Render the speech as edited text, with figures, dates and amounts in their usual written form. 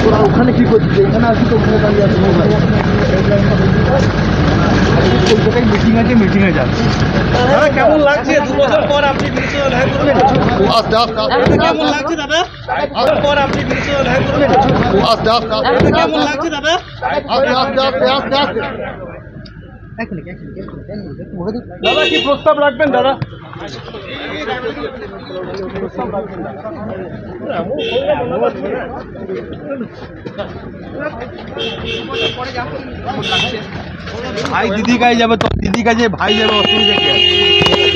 তোরা ওখানে কি করছিস? এখানে আসি তো ওখানে দাঁড়িয়ে আছে মিটিং আছে, মিটিংয়ে যাচ্ছে। দাদা কেমন লাগছে 2 বছর পর আপনি ভির্চুয়াল হ্যাঁ করবেন? কেমন লাগছে দাদা পর আপনি ভির্চুয়াল হ্যাঁ করবেন? কেমন লাগছে দাদা? দাদা কি প্রস্তাব রাখবেন দাদা? ভাই দিদি কাছে যাবে তো, দিদি কাছে ভাই যাবে, অসুবিধা কি আছে?